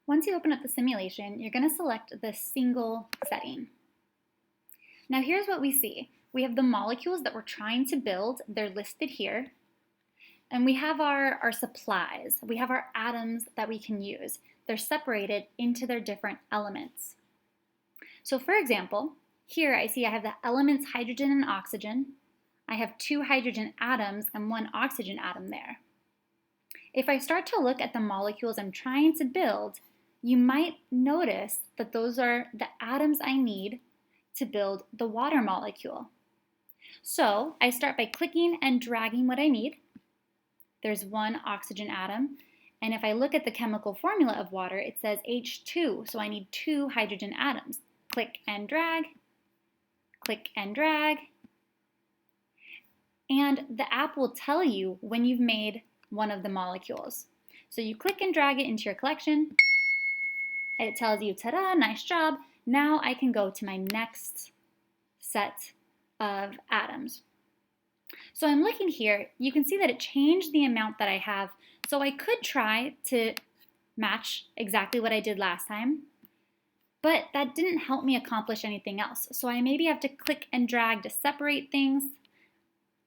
Once you open up the simulation, you're going to select the single setting. Now here's what we see. We have the molecules that we're trying to build. They're listed here. And we have our supplies. We have our atoms that we can use. They're separated into their different elements. So for example, here I see I have the elements hydrogen and oxygen. I have 2 hydrogen atoms and 1 oxygen atom there. If I start to look at the molecules I'm trying to build, you might notice that those are the atoms I need to build the water molecule. So I start by clicking and dragging what I need. There's 1 oxygen atom, and if I look at the chemical formula of water, it says H2, so I need 2 hydrogen atoms. Click and drag, and the app will tell you when you've made one of the molecules. So you click and drag it into your collection, and it tells you, ta-da, nice job. Now I can go to my next set of atoms. So I'm looking here, you can see that it changed the amount that I have. So I could try to match exactly what I did last time, but that didn't help me accomplish anything else. So I maybe have to click and drag to separate things,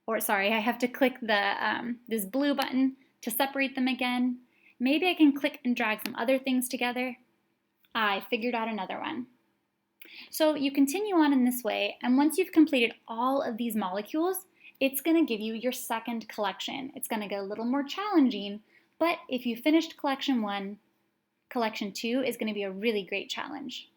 or sorry, I have to click the this blue button to separate them again. Maybe I can click and drag some other things together. I figured out another one. So you continue on in this way, and once you've completed all of these molecules, it's going to give you your second collection. It's going to get a little more challenging, but if you finished collection 1, collection 2 is going to be a really great challenge.